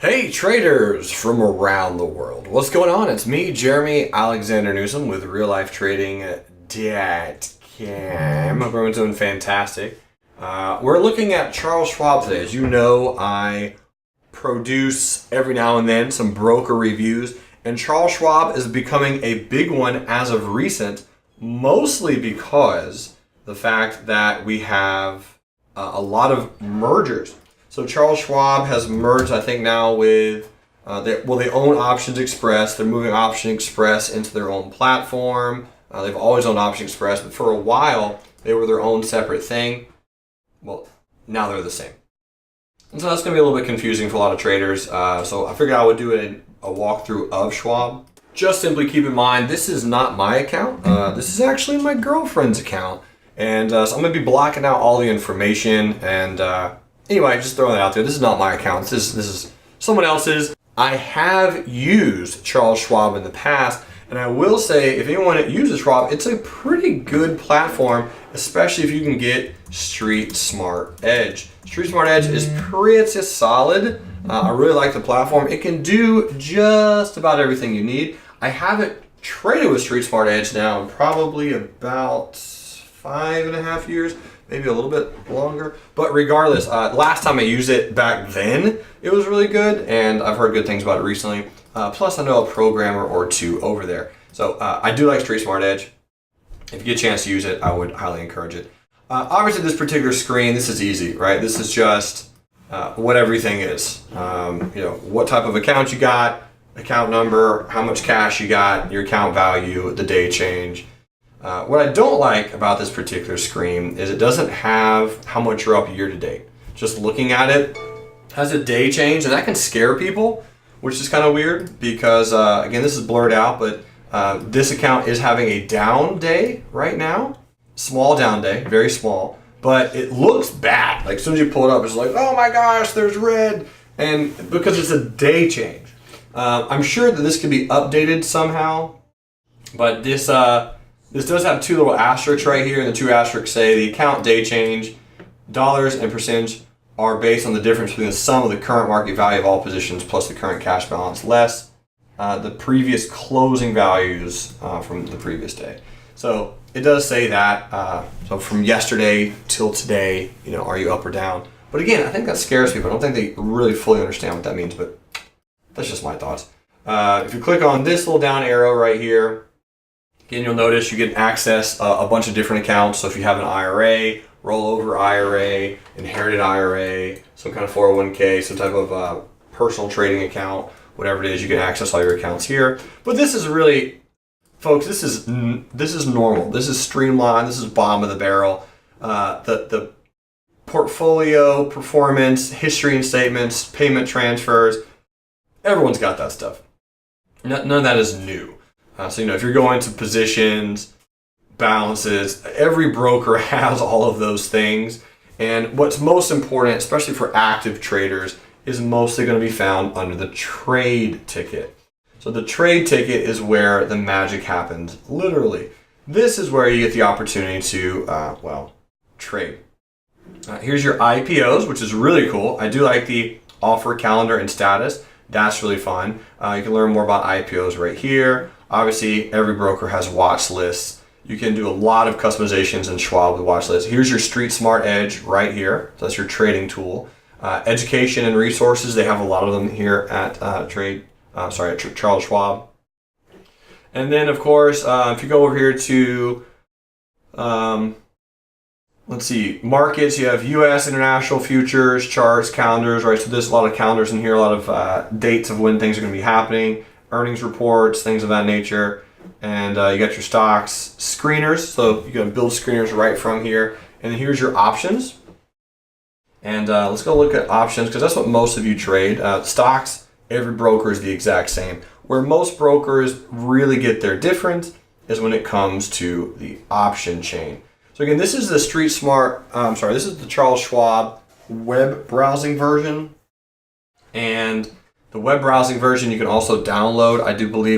Hey traders from around the world. What's going on? It's me, Jeremy Alexander Newsom with reallifetrading.com. Hope everyone's doing fantastic. We're looking at Charles Schwab today. As you know, I produce every now and then some broker reviews, and Charles Schwab is becoming a big one as of recent, mostly because the fact that we have a lot of mergers. So Charles Schwab has merged, I think now with, they own Options Express. They're moving Option Express into their own platform. They've always owned Option Express, but for a while, they were their own separate thing. Well, now they're the same. And so that's going to be a little bit confusing for a lot of traders. So I figured I would do a walkthrough of Schwab. Just simply keep in mind, this is not my account. This is actually my girlfriend's account. And so I'm going to be blocking out all the information and... Anyway, just throwing that out there. This is not my account. This is someone else's. I have used Charles Schwab in the past, and I will say, if anyone uses Schwab, it's a pretty good platform, especially if you can get Street Smart Edge. Street Smart Edge is pretty solid. I really like the platform. It can do just about everything you need. I haven't traded with Street Smart Edge now in probably about 5.5 years. Maybe a little bit longer, but regardless, last time I used it back then, it was really good, and I've heard good things about it recently. Plus, I know a programmer or two over there. So I do like Street Smart Edge. If you get a chance to use it, I would highly encourage it. Obviously, this particular screen, this is easy, right? This is just what everything is. What type of account you got, account number, how much cash you got, your account value, the day change. What I don't like about this particular screen is it doesn't have how much you're up year to date. Just looking at it has a day change, and that can scare people, which is kind of weird because, again, this is blurred out, but this account is having a down day right now. Small down day, very small, but it looks bad. Like as soon as you pull it up, it's like, oh my gosh, there's red. And because it's a day change. I'm sure that this can be updated somehow, but this does have two little asterisks right here, and the two asterisks say the account day change dollars and percentage are based on the difference between the sum of the current market value of all positions plus the current cash balance less the previous closing values from the previous day. So it does say that. So from yesterday till today, are you up or down? But again, I think that scares people. I don't think they really fully understand what that means, but that's just my thoughts. If you click on this little down arrow right here, again, you'll notice you can access a bunch of different accounts. So if you have an IRA, rollover IRA, inherited IRA, some kind of 401k, some type of personal trading account, whatever it is, you can access all your accounts here. But this is really, folks, this is normal. This is streamlined. This is bottom of the barrel. The portfolio, performance, history and statements, payment transfers, everyone's got that stuff. None of that is new. So, if you're going to positions, balances, every broker has all of those things. And what's most important, especially for active traders, is mostly going to be found under the trade ticket. So the trade ticket is where the magic happens, literally. This is where you get the opportunity to, trade. Here's your IPOs, which is really cool. I do like the offer calendar and status. That's really fun. You can learn more about IPOs right here. Obviously, every broker has watch lists. You can do a lot of customizations in Schwab with watch lists. Here's your Street Smart Edge right here. So that's your trading tool. Education and resources, they have a lot of them here at Charles Schwab. And then, of course, if you go over here to, let's see, markets, you have U.S., international, futures, charts, calendars, right? So there's a lot of calendars in here, a lot of dates of when things are going to be happening. Earnings reports, things of that nature, and you got your stocks, screeners, so you can build screeners right from here, and then here's your options, and let's go look at options, because that's what most of you trade. Stocks, every broker is the exact same. Where most brokers really get their difference is when it comes to the option chain. So again, this is the this is the Charles Schwab web browsing version, and the web browsing version you can also download. I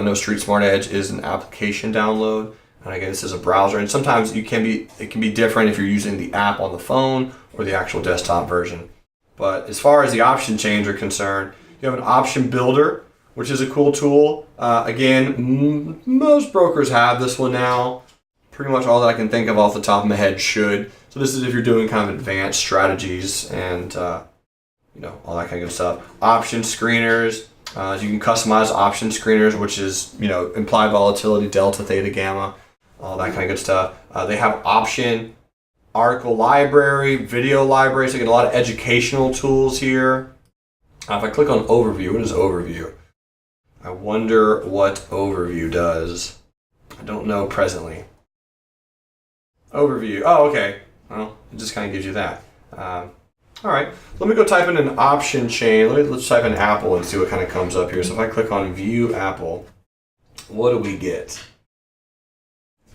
know Street Smart Edge is an application download, and again, this is a browser. And sometimes it can be different if you're using the app on the phone or the actual desktop version. But as far as the option chains are concerned, You have an option builder, which is a cool tool. Again, most brokers have this one now. Pretty much all that I can think of off the top of my head should. So this is if you're doing kind of advanced strategies and all that kind of good stuff. Option screeners. You can customize option screeners, which is implied volatility, delta, theta, gamma, all that kind of good stuff. They have option article library, video library. So you get a lot of educational tools here. If I click on overview, what is overview? I wonder what overview does. I don't know presently. Overview. Oh, okay. Well, it just kind of gives you that. All right. Let me go type in an option chain. Let's type in Apple and see what kind of comes up here. So if I click on View Apple, what do we get?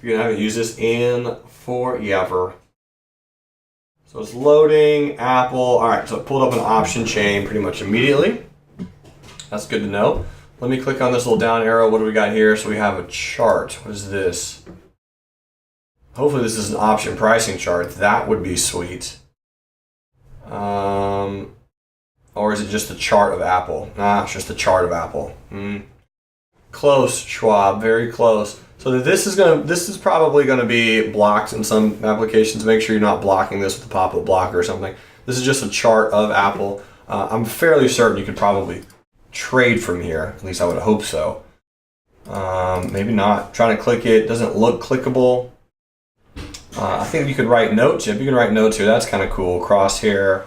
You're gonna have to use this in forever. So it's loading Apple. All right. So it pulled up an option chain pretty much immediately. That's good to know. Let me click on this little down arrow. What do we got here? So we have a chart. What is this? Hopefully this is an option pricing chart. That would be sweet. Or is it just a chart of Apple? Nah, it's just a chart of Apple. Close, Schwab. Very close. So this is probably gonna be blocked in some applications. Make sure you're not blocking this with a pop-up blocker or something. This is just a chart of Apple. I'm fairly certain you could probably trade from here. At least I would hope so. Maybe not. Trying to click it doesn't look clickable. I think you could write notes. If you can write notes here, that's kind of cool. Crosshair,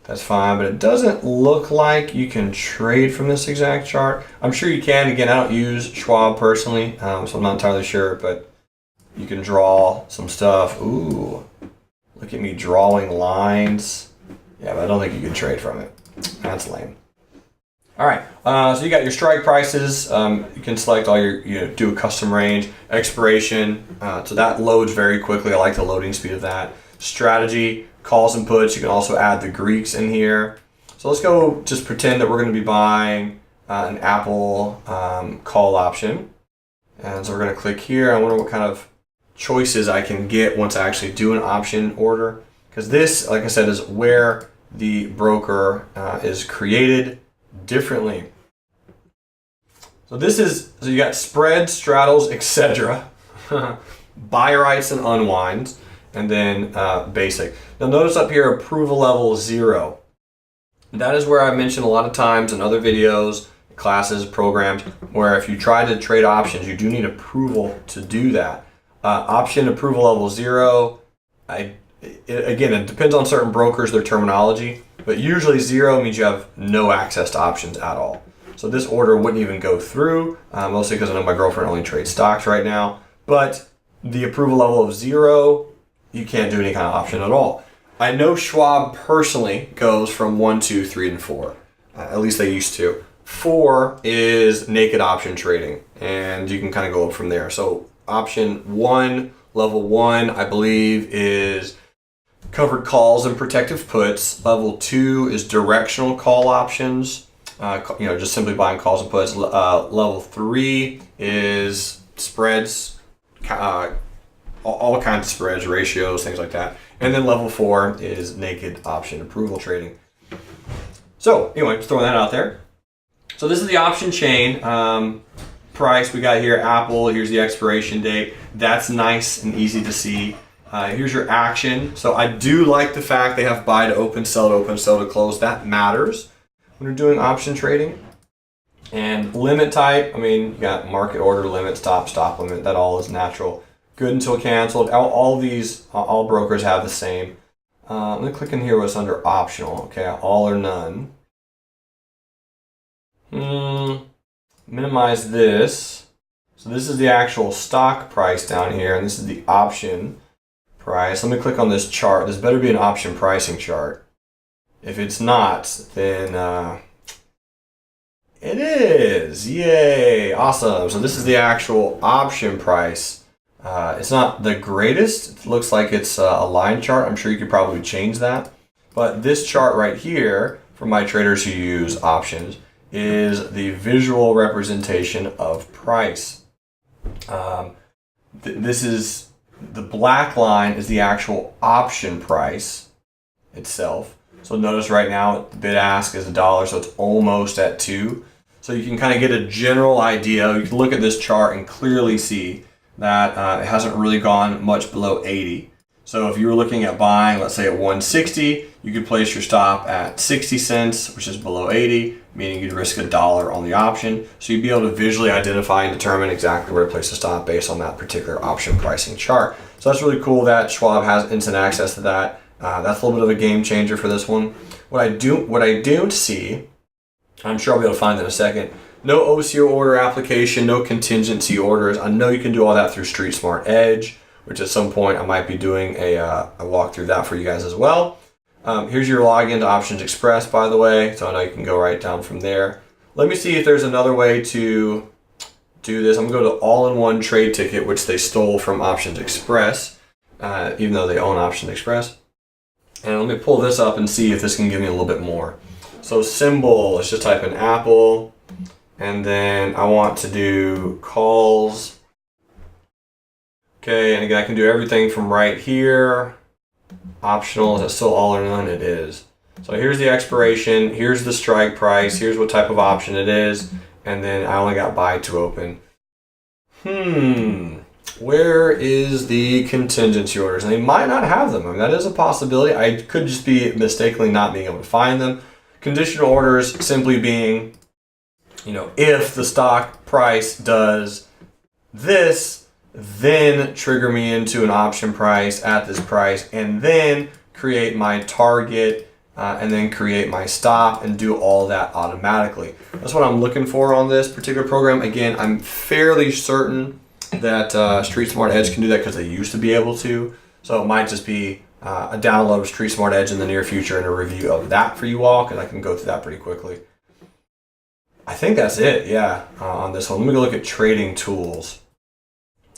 that's fine. But it doesn't look like you can trade from this exact chart. I'm sure you can. Again, I don't use Schwab personally, so I'm not entirely sure. But you can draw some stuff. Ooh, look at me drawing lines. Yeah, but I don't think you can trade from it. That's lame. All right, so you got your strike prices. You can select all your, do a custom range, expiration. So that loads very quickly. I like the loading speed of that. Strategy, calls and puts. You can also add the Greeks in here. So let's go just pretend that we're going to be buying an Apple call option. And so we're going to click here. I wonder what kind of choices I can get once I actually do an option order. Because this, like I said, is where the broker is created differently. So you got spreads, straddles, etc. Buy rights and unwinds, and then basic. Now notice up here approval level 0. That is where I've mentioned a lot of times in other videos, classes, programs, where if you try to trade options, you do need approval to do that. Option approval level 0. Again, it depends on certain brokers, their terminology. But usually 0 means you have no access to options at all. So this order wouldn't even go through, mostly because I know my girlfriend only trades stocks right now. But the approval level of 0, you can't do any kind of option at all. I know Schwab personally goes from 1, 2, 3, and 4. At least they used to. 4 is naked option trading, and you can kind of go up from there. So option 1, level 1, I believe is covered calls and protective puts. Level 2 is directional call options. Just simply buying calls and puts. Level 3 is spreads, all kinds of spreads, ratios, things like that. And then level 4 is naked option approval trading. So anyway, just throwing that out there. So this is the option chain. Price we got here, Apple. Here's the expiration date. That's nice and easy to see. Here's your action. So I do like the fact they have buy to open, sell to close. That matters when you're doing option trading. And limit type, you got market order limit, stop limit. That all is natural. Good until canceled. All brokers have the same. Let me click in here what's under optional. Okay, all or none. Minimize this. So this is the actual stock price down here, and this is the option price. Let me click on this chart. This better be an option pricing chart. If it's not, then it is. Yay! Awesome. So this is the actual option price. It's not the greatest. It looks like it's a line chart. I'm sure you could probably change that. But this chart right here, for my traders who use options, is the visual representation of price. This is the black line is the actual option price itself. So notice right now the bid ask is $1, so it's almost at 2. So you can kind of get a general idea. You can look at this chart and clearly see that it hasn't really gone much below 80. So if you were looking at buying, let's say at 160, you could place your stop at 60 cents, which is below 80, meaning you'd risk $1 on the option. So you'd be able to visually identify and determine exactly where to place the stop based on that particular option pricing chart. So that's really cool that Schwab has instant access to that. That's a little bit of a game changer for this one. What I don't see, I'm sure I'll be able to find in a second, no OCO order application, no contingency orders. I know you can do all that through Street Smart Edge, which at some point I might be doing a walk through that for you guys as well. Here's your login to Options Express, by the way, so I know you can go right down from there. Let me see if there's another way to do this. I'm going to go to All-in-One Trade Ticket, which they stole from Options Express, even though they own Options Express. And let me pull this up and see if this can give me a little bit more. So symbol, let's just type in Apple, and then I want to do calls. Okay, and again, I can do everything from right here. Optional, is it still all or none? It is. So here's the expiration, here's the strike price, here's what type of option it is, and then I only got buy to open. Where is the contingency orders? And they might not have them. I mean, that is a possibility. I could just be mistakenly not being able to find them. Conditional orders simply being, if the stock price does this, then trigger me into an option price at this price, and then create my target, and then create my stop, and do all that automatically. That's what I'm looking for on this particular program. Again, I'm fairly certain that Street Smart Edge can do that because they used to be able to. So it might just be a download of Street Smart Edge in the near future and a review of that for you all, because I can go through that pretty quickly. I think that's it, yeah, on this one. Let me go look at trading tools.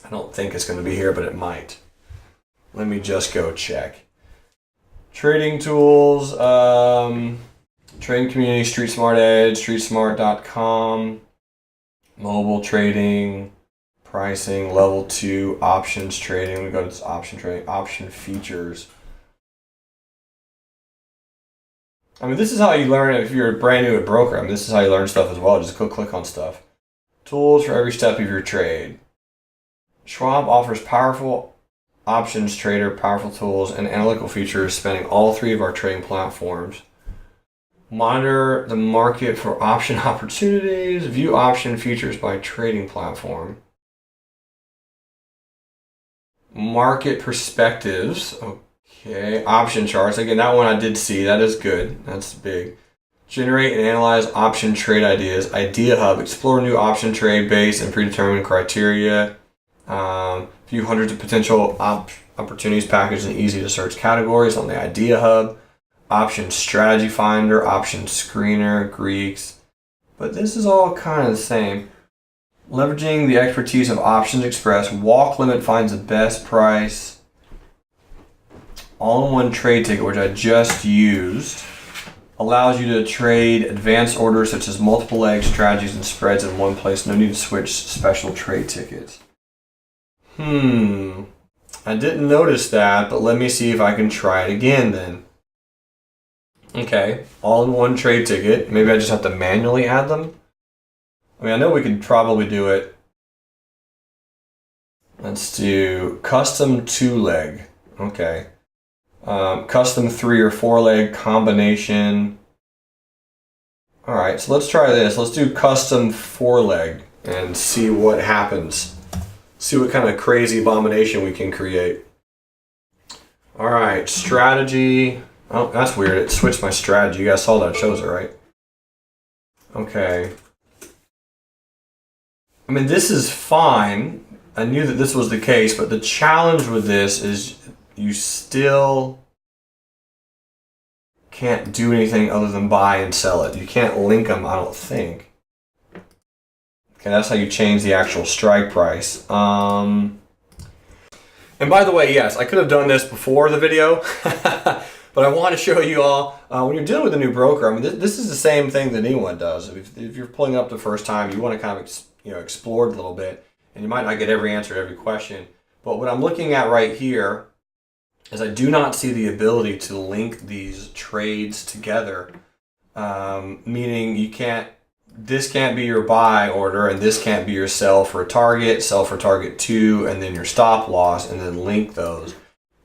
I don't think it's going to be here, but it might. Let me just go check. Trading tools, trading community, Street Smart Edge, streetsmart.com, mobile trading, pricing, level 2, options trading. We go to this option trading, option features. I mean, this is how you learn if you're brand new at broker. I mean, this is how you learn stuff as well. Just go click on stuff. Tools for every step of your trade. Schwab offers powerful options trader, powerful tools, and analytical features spanning all 3 of our trading platforms. Monitor the market for option opportunities. View option features by trading platform. Market perspectives. Okay. Option charts. Again, that one I did see. That is good. That's big. Generate and analyze option trade ideas. Idea Hub. Explore new option trade based and predetermined criteria. View hundreds of potential opportunities packaged in easy to search categories on the Idea Hub. Option strategy finder, option screener, Greeks. But this is all kind of the same. Leveraging the expertise of Options Express, Walk Limit finds the best price. All-in-One Trade Ticket, which I just used, allows you to trade advanced orders such as multiple leg strategies and spreads in one place. No need to switch special trade tickets. I didn't notice that, but let me see if I can try it again then. Okay, all-in-one trade ticket. Maybe I just have to manually add them. I mean, I know we could probably do it. Let's do custom 2-leg. Okay. Custom 3 or 4-leg combination. All right, so let's try this. Let's do custom 4-leg and see what happens. See what kind of crazy abomination we can create. All right, strategy. Oh, that's weird. It switched my strategy. You guys saw that. It shows it, right? Okay. I mean, this is fine. I knew that this was the case, but the challenge with this is you still can't do anything other than buy and sell it. You can't link them, I don't think. Okay, that's how you change the actual strike price. And by the way, yes, I could have done this before the video, but I want to show you all, when you're dealing with a new broker, I mean, this is the same thing that anyone does. If you're pulling up the first time, you want to kind of explore it a little bit, and you might not get every answer to every question. But what I'm looking at right here is I do not see the ability to link these trades together, meaning this can't be your buy order and this can't be your sell for target 2, and then your stop loss, and then link those.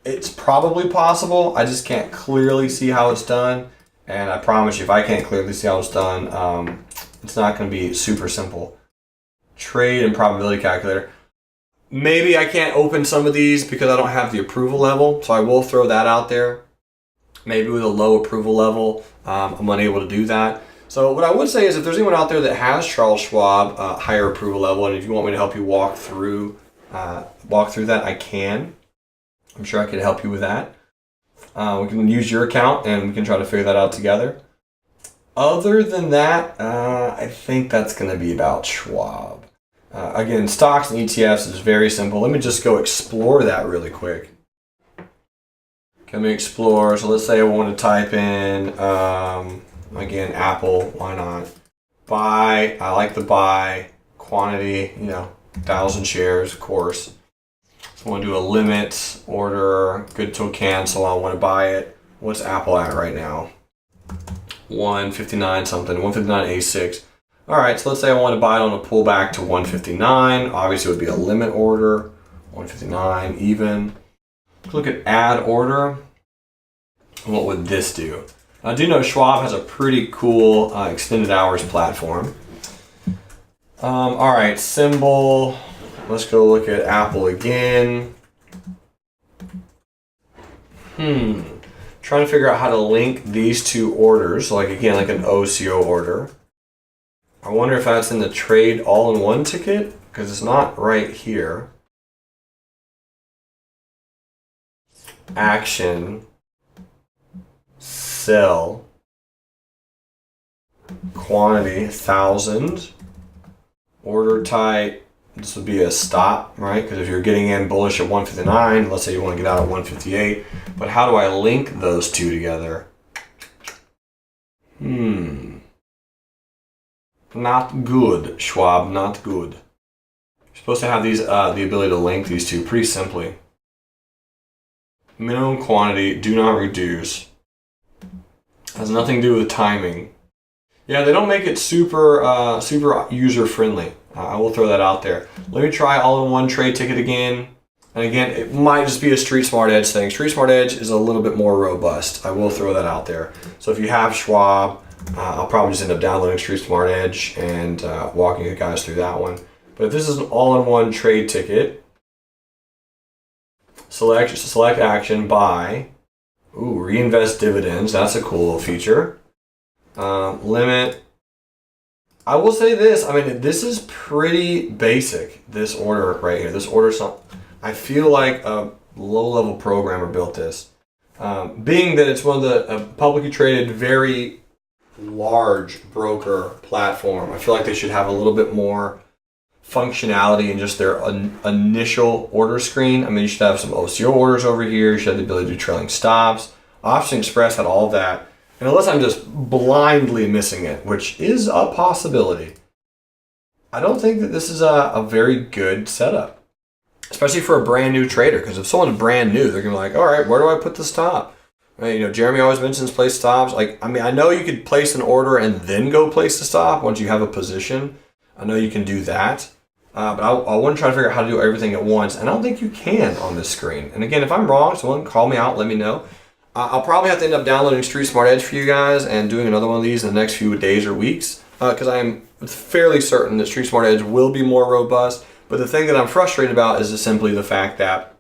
It's probably possible. I just can't clearly see how it's done. And I promise you, if I can't clearly see how it's done, it's not going to be super simple. Trade and probability calculator. Maybe I can't open some of these because I don't have the approval level, so I will throw that out there. Maybe with a low approval level, I'm unable to do that. So what I would say is, if there's anyone out there that has Charles Schwab higher approval level, and if you want me to help you walk through that, I can. I'm sure I can help you with that. We can use your account and we can try to figure that out together. Other than that, I think that's going to be about Schwab. Again, stocks and ETFs is very simple. Let me just go explore that really quick. Let me explore. So let's say I want to type in, again, Apple. Why not? Buy. I like the buy quantity, 1,000 shares, of course. So I want to do a limit order, good till cancel. I want to buy it. What's Apple at right now? 159 something, 159.86. All right, so let's say I want to buy it on a pullback to 159. Obviously, it would be a limit order, 159 even. Let's look at add order. What would this do? I do know Schwab has a pretty cool extended hours platform. All right, symbol. Let's go look at Apple again. Trying to figure out how to link these two orders, like an OCO order. I wonder if that's in the trade all-in-one ticket, because it's not right here. Action, sell, quantity, 1,000, order type. This would be a stop, right? Because if you're getting in bullish at 159, let's say you want to get out at 158. But how do I link those two together? Not good, Schwab, not good. You're supposed to have these the ability to link these two pretty simply. Minimum quantity, do not reduce. Has nothing to do with timing. Yeah, they don't make it super user friendly. I will throw that out there. Let me try all-in-one trade ticket again. And again, it might just be a Street Smart Edge thing. Street Smart Edge is a little bit more robust. I will throw that out there. So if you have Schwab, I'll probably just end up downloading Street Smart Edge and walking you guys through that one. But if this is an all-in-one trade ticket, select action, buy. Ooh, reinvest dividends. That's a cool feature. Limit. I will say this. I mean, this is pretty basic. This order right here. This order. I feel like a low-level programmer built this. Being that it's one of the publicly traded, very large broker platform, I feel like they should have a little bit more functionality in just their initial order screen. I mean, you should have some OCO orders over here. You should have the ability to do trailing stops. Option Express had all that. And unless I'm just blindly missing it, which is a possibility, I don't think that this is a very good setup, especially for a brand new trader. Because if someone's brand new, they're gonna be like, all right, where do I put the stop? Right, Jeremy always mentions place stops. I know you could place an order and then go place the stop once you have a position. I know you can do that, but I want to try to figure out how to do everything at once, and I don't think you can on this screen. And again, if I'm wrong, someone call me out, let me know. I'll probably have to end up downloading Street Smart Edge for you guys and doing another one of these in the next few days or weeks, because I am fairly certain that Street Smart Edge will be more robust. But the thing that I'm frustrated about is just simply the fact that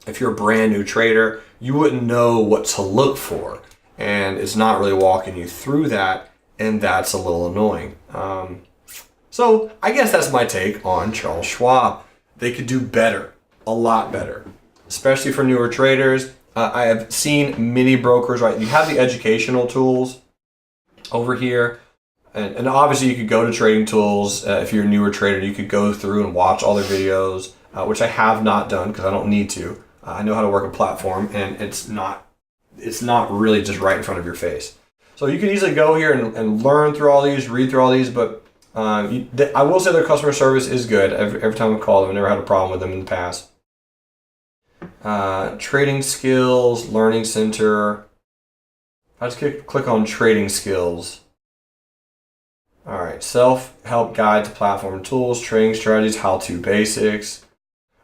if you're a brand new trader, you wouldn't know what to look for, and it's not really walking you through that, and that's a little annoying. So I guess that's my take on Charles Schwab. They could do better, a lot better, especially for newer traders. I have seen many brokers, right? You have the educational tools over here. And obviously you could go to Trading Tools. If you're a newer trader, you could go through and watch all their videos, which I have not done because I don't need to. I know how to work a platform, and it's not really just right in front of your face. So you can easily go here and learn through all these, read through all these, but I will say their customer service is good. Every time I call them, I've never had a problem with them in the past. Trading skills, learning center. I just click on trading skills. All right, self-help guide to platform tools, trading strategies, how-to basics.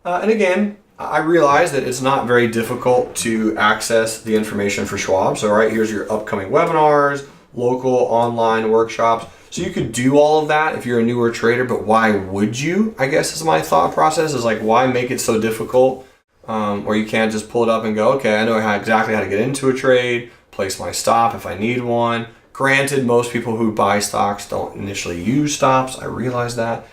And again, I realize that it's not very difficult to access the information for Schwab. So right here's your upcoming webinars, local online workshops. So you could do all of that if you're a newer trader, but why would you? I guess is my thought process, is like, why make it so difficult where you can't just pull it up and go, okay, I know exactly how to get into a trade, place my stop if I need one. Granted, most people who buy stocks don't initially use stops. I realize that.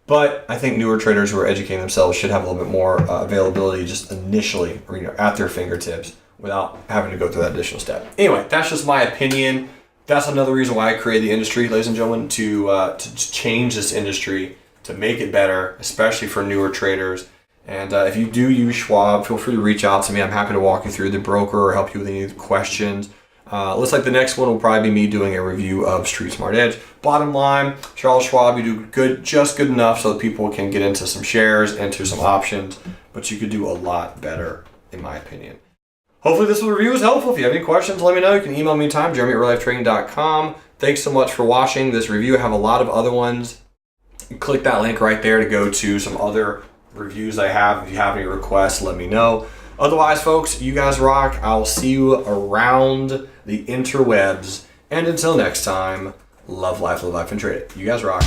But I think newer traders who are educating themselves should have a little bit more availability just initially, or at their fingertips, without having to go through that additional step. Anyway, that's just my opinion. That's another reason why I created the industry, ladies and gentlemen, to change this industry, to make it better, especially for newer traders. And if you do use Schwab, feel free to reach out to me. I'm happy to walk you through the broker or help you with any questions. Looks like the next one will probably be me doing a review of Street Smart Edge. Bottom line, Charles Schwab, you do good, just good enough so that people can get into some shares, into some options, but you could do a lot better, in my opinion. Hopefully this review was helpful. If you have any questions, let me know. You can email me anytime, Jerremy@reallifetrading.com. Thanks so much for watching this review. I have a lot of other ones. Click that link right there to go to some other reviews I have. If you have any requests, let me know. Otherwise, folks, you guys rock. I'll see you around the interwebs. And until next time, love life, and trade it. You guys rock.